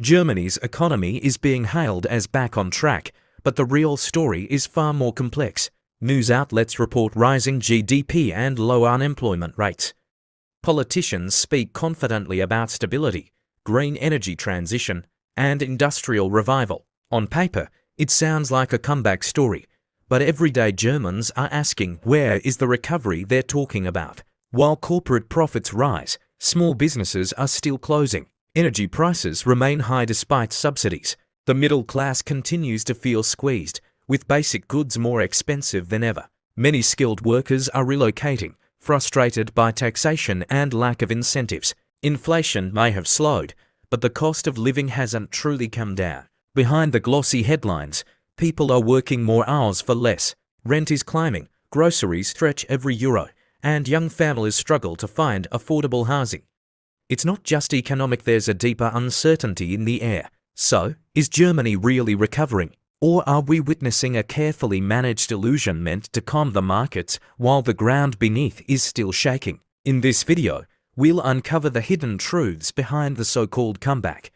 Germany's economy is being hailed as back on track, but the real story is far more complex. News outlets report rising GDP and low unemployment rates. Politicians speak confidently about stability, green energy transition, and industrial revival. On paper, it sounds like a comeback story, but everyday Germans are asking, where is the recovery they're talking about? While corporate profits rise, small businesses are still closing. Energy prices remain high despite subsidies. The middle class continues to feel squeezed, with basic goods more expensive than ever. Many skilled workers are relocating, frustrated by taxation and lack of incentives. Inflation may have slowed, but the cost of living hasn't truly come down. Behind the glossy headlines, people are working more hours for less. Rent is climbing, groceries stretch every euro, and young families struggle to find affordable housing. It's not just economic, there's a deeper uncertainty in the air. So, is Germany really recovering? Or are we witnessing a carefully managed illusion meant to calm the markets while the ground beneath is still shaking? In this video, we'll uncover the hidden truths behind the so-called comeback.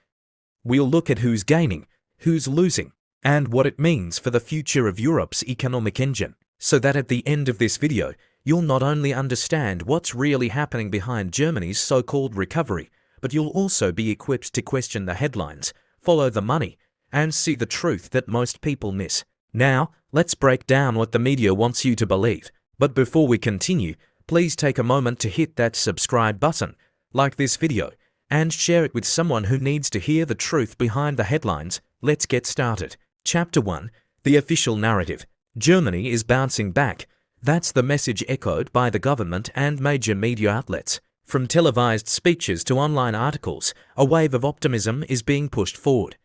We'll look at who's gaining, who's losing, and what it means for the future of Europe's economic engine, so that at the end of this video, you'll not only understand what's really happening behind Germany's so-called recovery, but you'll also be equipped to question the headlines, follow the money, and see the truth that most people miss. Now, let's break down what the media wants you to believe. But before we continue, please take a moment to hit that subscribe button, like this video, and share it with someone who needs to hear the truth behind the headlines. Let's get started. Chapter 1. The official narrative. Germany is bouncing back. That's the message echoed by the government and major media outlets. From televised speeches to online articles, a wave of optimism is being pushed forward.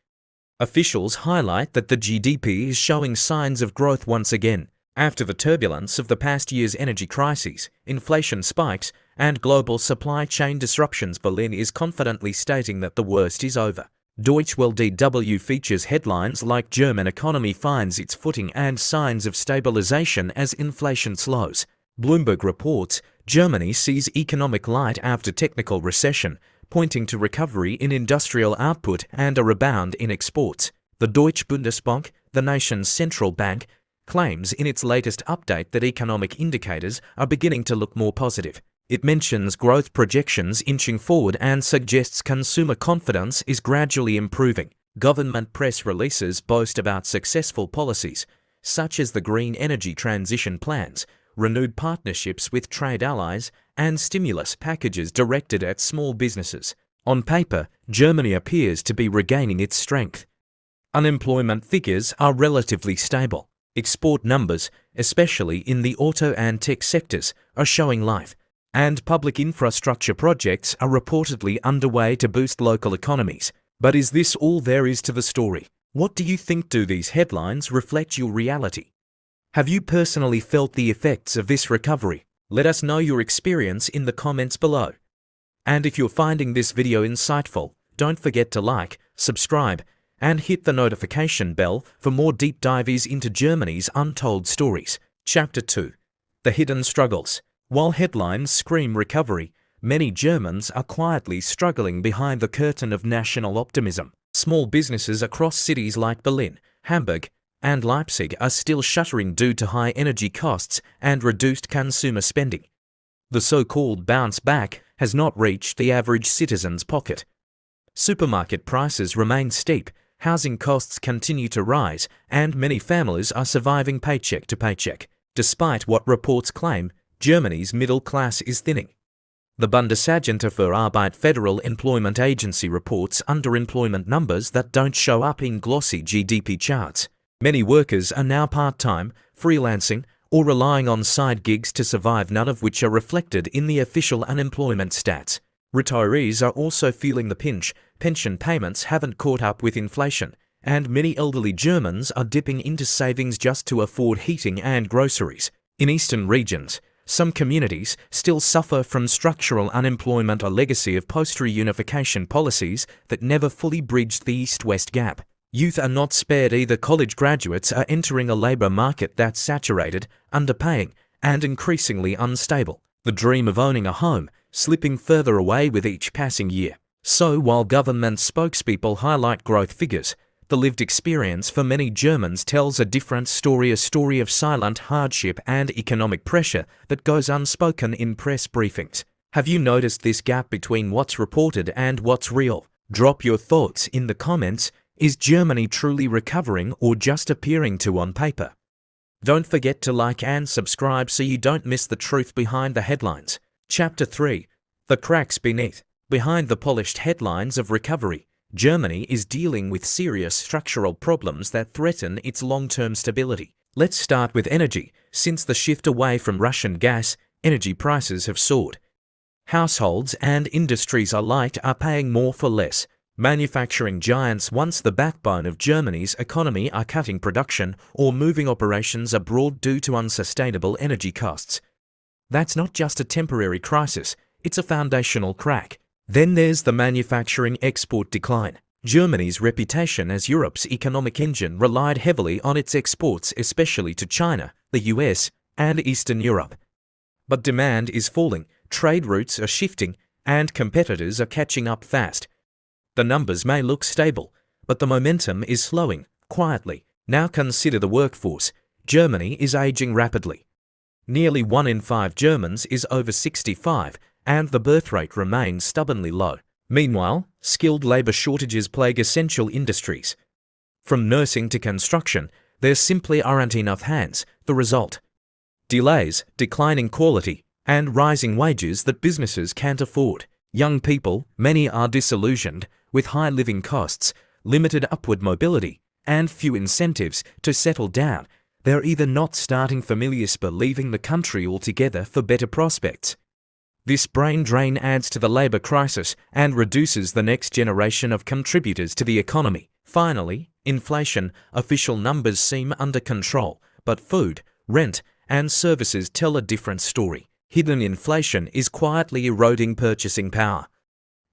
Officials highlight that the GDP is showing signs of growth once again. After the turbulence of the past year's energy crises, inflation spikes, and global supply chain disruptions, Berlin is confidently stating that the worst is over. Deutsche Welle DW features headlines like German economy finds its footing and signs of stabilization as inflation slows. Bloomberg reports Germany sees economic light after technical recession, pointing to recovery in industrial output and a rebound in exports. The Deutsche Bundesbank, the nation's central bank, claims in its latest update that economic indicators are beginning to look more positive. It mentions growth projections inching forward and suggests consumer confidence is gradually improving. Government press releases boast about successful policies, such as the green energy transition plans, renewed partnerships with trade allies, and stimulus packages directed at small businesses. On paper, Germany appears to be regaining its strength. Unemployment figures are relatively stable. Export numbers, especially in the auto and tech sectors, are showing life. And public infrastructure projects are reportedly underway to boost local economies. But is this all there is to the story? What do you think? Do these headlines reflect your reality? Have you personally felt the effects of this recovery? Let us know your experience in the comments below. And if you're finding this video insightful, don't forget to like, subscribe, and hit the notification bell for more deep dives into Germany's untold stories. Chapter 2. The hidden struggles. While headlines scream recovery, many Germans are quietly struggling behind the curtain of national optimism. Small businesses across cities like Berlin, Hamburg, and Leipzig are still shuttering due to high energy costs and reduced consumer spending. The so-called bounce back has not reached the average citizen's pocket. Supermarket prices remain steep, housing costs continue to rise, and many families are surviving paycheck to paycheck. Despite what reports claim, Germany's middle class is thinning. The Bundesagentur für Arbeit Federal Employment Agency reports underemployment numbers that don't show up in glossy GDP charts. Many workers are now part-time, freelancing, or relying on side gigs to survive, none of which are reflected in the official unemployment stats. Retirees are also feeling the pinch. Pension payments haven't caught up with inflation, and many elderly Germans are dipping into savings just to afford heating and groceries. In eastern regions, some communities still suffer from structural unemployment, a legacy of post-reunification policies that never fully bridged the East-West gap. Youth are not spared either. College graduates are entering a labor market that's saturated, underpaying, and increasingly unstable. The dream of owning a home slipping further away with each passing year. So while government spokespeople highlight growth figures, the lived experience for many Germans tells a different story, a story of silent hardship and economic pressure that goes unspoken in press briefings. Have you noticed this gap between what's reported and what's real? Drop your thoughts in the comments. Is Germany truly recovering or just appearing to on paper? Don't forget to like and subscribe so you don't miss the truth behind the headlines. Chapter 3. The cracks beneath. Behind the polished headlines of recovery, Germany is dealing with serious structural problems that threaten its long-term stability. Let's start with energy. Since the shift away from Russian gas, energy prices have soared. Households and industries alike are paying more for less. Manufacturing giants, once the backbone of Germany's economy, are cutting production or moving operations abroad due to unsustainable energy costs. That's not just a temporary crisis, it's a foundational crack. Then there's the manufacturing export decline. Germany's reputation as Europe's economic engine relied heavily on its exports, especially to China, the US, and Eastern Europe. But demand is falling, trade routes are shifting, and competitors are catching up fast. The numbers may look stable, but the momentum is slowing, quietly. Now consider the workforce. Germany is aging rapidly. Nearly 1 in 5 Germans is over 65, and the birth rate remains stubbornly low. Meanwhile, skilled labor shortages plague essential industries. From nursing to construction, there simply aren't enough hands. The result? Delays, declining quality, and rising wages that businesses can't afford. Young people, many are disillusioned, with high living costs, limited upward mobility, and few incentives to settle down. They're either not starting families or leaving the country altogether for better prospects. This brain drain adds to the labor crisis and reduces the next generation of contributors to the economy. Finally, inflation. Official numbers seem under control, but food, rent, and services tell a different story. Hidden inflation is quietly eroding purchasing power.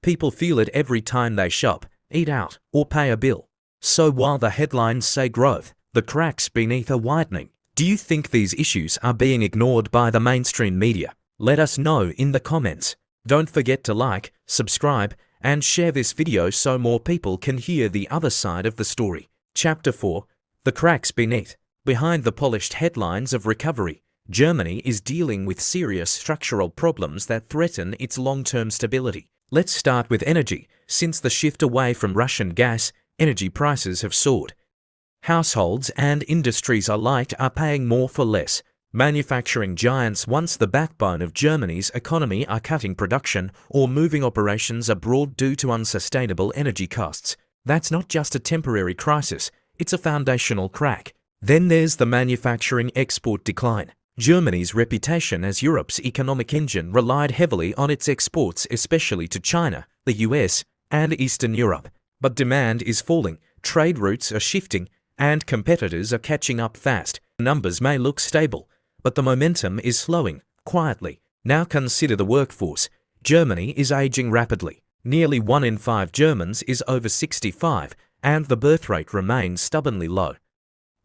People feel it every time they shop, eat out, or pay a bill. So while the headlines say growth, the cracks beneath are widening. Do you think these issues are being ignored by the mainstream media? Let us know in the comments. Don't forget to like, subscribe, and share this video so more people can hear the other side of the story. Chapter 4. The cracks beneath. Behind the polished headlines of recovery, Germany is dealing with serious structural problems that threaten its long-term stability. Let's start with energy. Since the shift away from Russian gas, energy prices have soared. Households and industries alike are paying more for less. Manufacturing giants, once the backbone of Germany's economy, are cutting production or moving operations abroad due to unsustainable energy costs. That's not just a temporary crisis, it's a foundational crack. Then there's the manufacturing export decline. Germany's reputation as Europe's economic engine relied heavily on its exports, especially to China, the US, and Eastern Europe. But demand is falling, trade routes are shifting, and competitors are catching up fast. Numbers may look stable, but the momentum is slowing, quietly. Now consider the workforce. Germany is aging rapidly. Nearly 1 in 5 Germans is over 65, and the birth rate remains stubbornly low.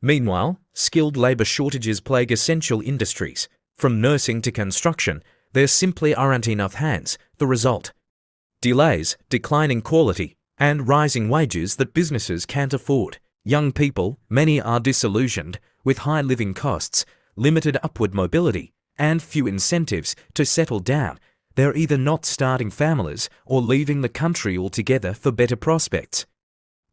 Meanwhile, skilled labor shortages plague essential industries. From nursing to construction, there simply aren't enough hands. The result? Delays, declining quality, and rising wages that businesses can't afford. Young people, many are disillusioned, with high living costs, limited upward mobility, and few incentives to settle down. They're either not starting families or leaving the country altogether for better prospects.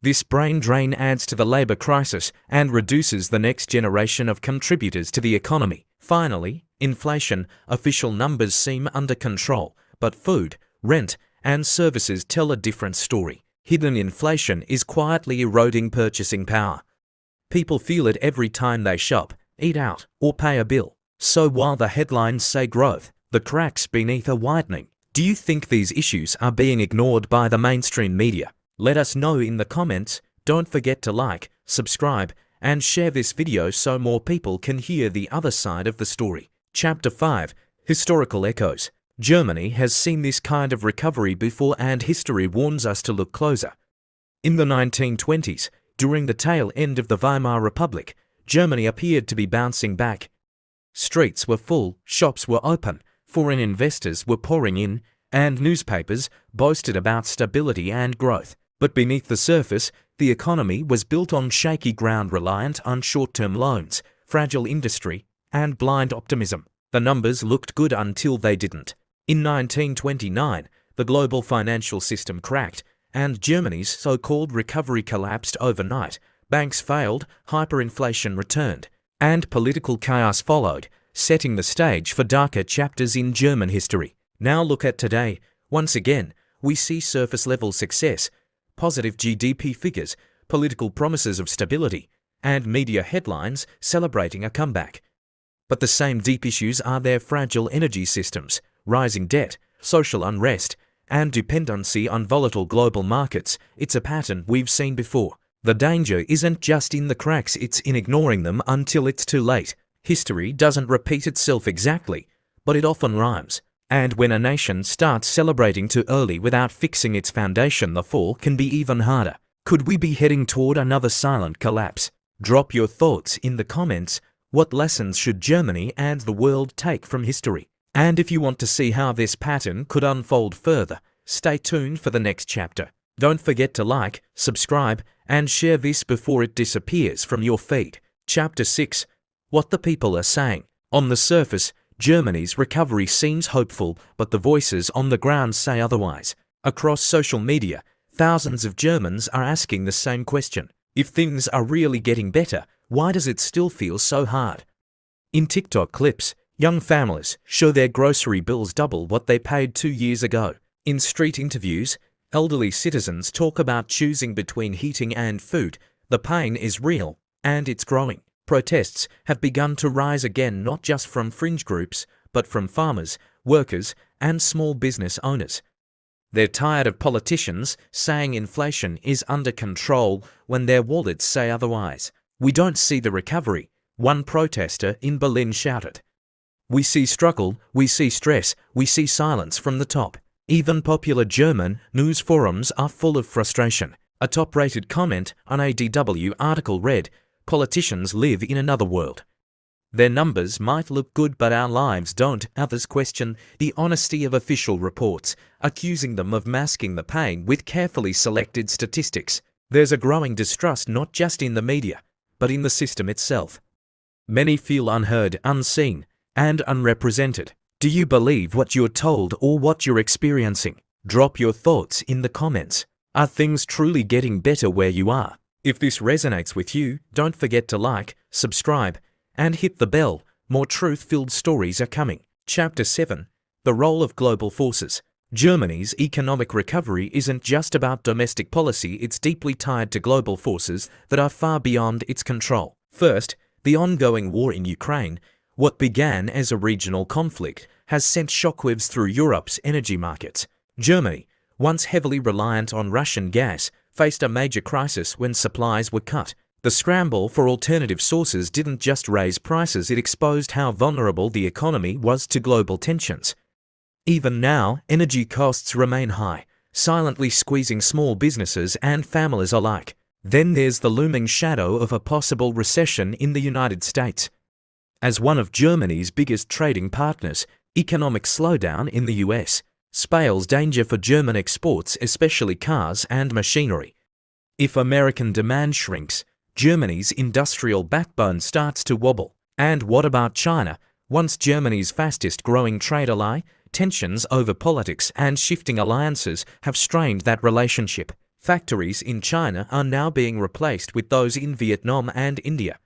This brain drain adds to the labor crisis and reduces the next generation of contributors to the economy. Finally, inflation. Official numbers seem under control, but food, rent, and services tell a different story. Hidden inflation is quietly eroding purchasing power. People feel it every time they shop, eat out, or pay a bill. So while the headlines say growth, the cracks beneath are widening. Do you think these issues are being ignored by the mainstream media? Let us know in the comments. Don't forget to like, subscribe, and share this video so more people can hear the other side of the story. Chapter 5. Historical Echoes. Germany has seen this kind of recovery before, and history warns us to look closer. In the 1920s, during the tail end of the Weimar Republic, Germany appeared to be bouncing back. Streets were full, shops were open, foreign investors were pouring in, and newspapers boasted about stability and growth. But beneath the surface, the economy was built on shaky ground reliant on short-term loans, fragile industry, and blind optimism. The numbers looked good until they didn't. In 1929, the global financial system cracked, and Germany's so-called recovery collapsed overnight. Banks failed, hyperinflation returned, and political chaos followed, setting the stage for darker chapters in German history. Now look at today. Once again, we see surface-level success, positive GDP figures, political promises of stability, and media headlines celebrating a comeback. But the same deep issues are their fragile energy systems, rising debt, social unrest, and dependency on volatile global markets. It's a pattern we've seen before. The danger isn't just in the cracks, it's in ignoring them until it's too late. History doesn't repeat itself exactly, but it often rhymes. And when a nation starts celebrating too early without fixing its foundation, the fall can be even harder. Could we be heading toward another silent collapse? Drop your thoughts in the comments. What lessons should Germany and the world take from history? And if you want to see how this pattern could unfold further, stay tuned for the next chapter. Don't forget to like, subscribe, and share this before it disappears from your feed. Chapter 6. What the people are saying. On the surface, Germany's recovery seems hopeful, but the voices on the ground say otherwise. Across social media, thousands of Germans are asking the same question. If things are really getting better, why does it still feel so hard? In TikTok clips, young families show their grocery bills double what they paid 2 years ago. In street interviews, elderly citizens talk about choosing between heating and food. The pain is real, and it's growing. Protests have begun to rise again, not just from fringe groups, but from farmers, workers, and small business owners. They're tired of politicians saying inflation is under control when their wallets say otherwise. "We don't see the recovery," one protester in Berlin shouted. "We see struggle, we see stress, we see silence from the top." Even popular German news forums are full of frustration. A top-rated comment on a DW article read, "Politicians live in another world. Their numbers might look good, but our lives don't." Others question the honesty of official reports, accusing them of masking the pain with carefully selected statistics. There's a growing distrust not just in the media, but in the system itself. Many feel unheard, unseen, and unrepresented. Do you believe what you're told or what you're experiencing? Drop your thoughts in the comments. Are things truly getting better where you are? If this resonates with you, don't forget to like, subscribe, and hit the bell. More truth-filled stories are coming. Chapter 7. The Role of Global Forces. Germany's economic recovery isn't just about domestic policy, it's deeply tied to global forces that are far beyond its control. First, the ongoing war in Ukraine. What began as a regional conflict has sent shockwaves through Europe's energy markets. Germany, once heavily reliant on Russian gas, faced a major crisis when supplies were cut. The scramble for alternative sources didn't just raise prices, it exposed how vulnerable the economy was to global tensions. Even now, energy costs remain high, silently squeezing small businesses and families alike. Then there's the looming shadow of a possible recession in the United States. As one of Germany's biggest trading partners, economic slowdown in the US spells danger for German exports, especially cars and machinery. If American demand shrinks, Germany's industrial backbone starts to wobble. And what about China? Once Germany's fastest-growing trade ally, tensions over politics and shifting alliances have strained that relationship. Factories in China are now being replaced with those in Vietnam and India.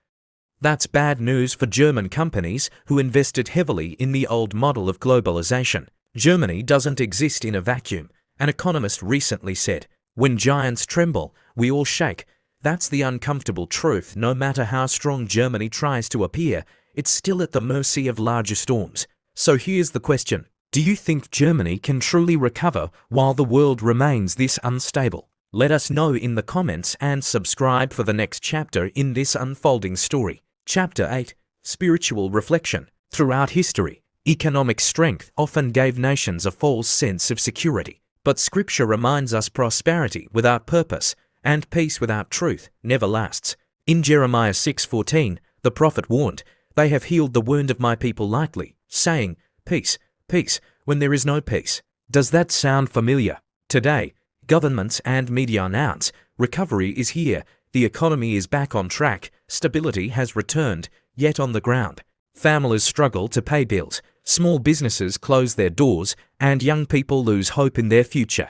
That's bad news for German companies who invested heavily in the old model of globalization. Germany doesn't exist in a vacuum. An economist recently said, "When giants tremble, we all shake." That's the uncomfortable truth. No matter how strong Germany tries to appear, it's still at the mercy of larger storms. So here's the question. Do you think Germany can truly recover while the world remains this unstable? Let us know in the comments and subscribe for the next chapter in this unfolding story. Chapter 8. Spiritual Reflection. Throughout history, economic strength often gave nations a false sense of security. But Scripture reminds us prosperity without purpose and peace without truth never lasts. In Jeremiah 6:14, the prophet warned, "They have healed the wound of my people lightly, saying, 'Peace, peace,' when there is no peace. Does that sound familiar? Today, governments and media announce recovery is here, the economy is back on track, stability has returned, yet on the ground, families struggle to pay bills, small businesses close their doors, and young people lose hope in their future.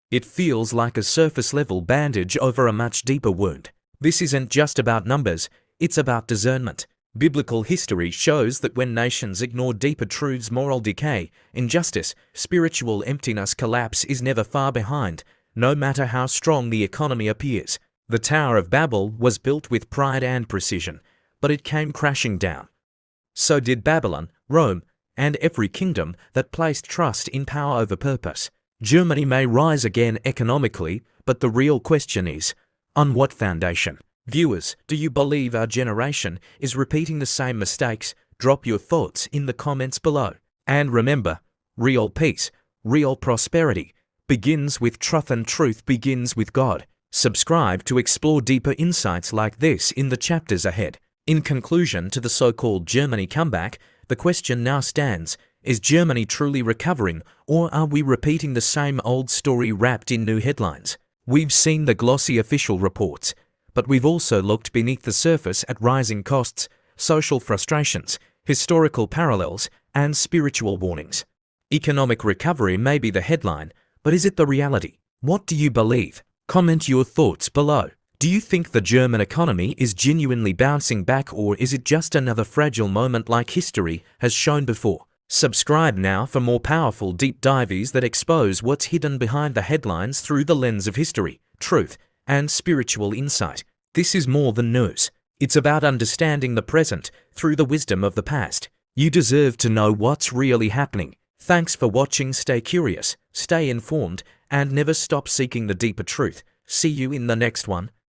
It feels like a surface-level bandage over a much deeper wound. This isn't just about numbers, it's about discernment. Biblical history shows that when nations ignore deeper truths, moral decay, injustice, spiritual emptiness, collapse is never far behind, no matter how strong the economy appears. The Tower of Babel was built with pride and precision, but it came crashing down. So did Babylon, Rome, and every kingdom that placed trust in power over purpose. Germany may rise again economically, but the real question is, on what foundation? Viewers, do you believe our generation is repeating the same mistakes? Drop your thoughts in the comments below. And remember, real peace, real prosperity, begins with truth, and truth begins with God. Subscribe to explore deeper insights like this in the chapters ahead. In conclusion to the so-called Germany comeback, the question now stands, is Germany truly recovering, or are we repeating the same old story wrapped in new headlines? We've seen the glossy official reports, but we've also looked beneath the surface at rising costs, social frustrations, historical parallels, and spiritual warnings. Economic recovery may be the headline, but is it the reality? What do you believe? Comment your thoughts below. Do you think the German economy is genuinely bouncing back, or is it just another fragile moment like history has shown before? Subscribe now for more powerful deep dives that expose what's hidden behind the headlines through the lens of history, truth, and spiritual insight. This is more than news. It's about understanding the present through the wisdom of the past. You deserve to know what's really happening. Thanks for watching. Stay curious, stay informed, and never stop seeking the deeper truth. See you in the next one.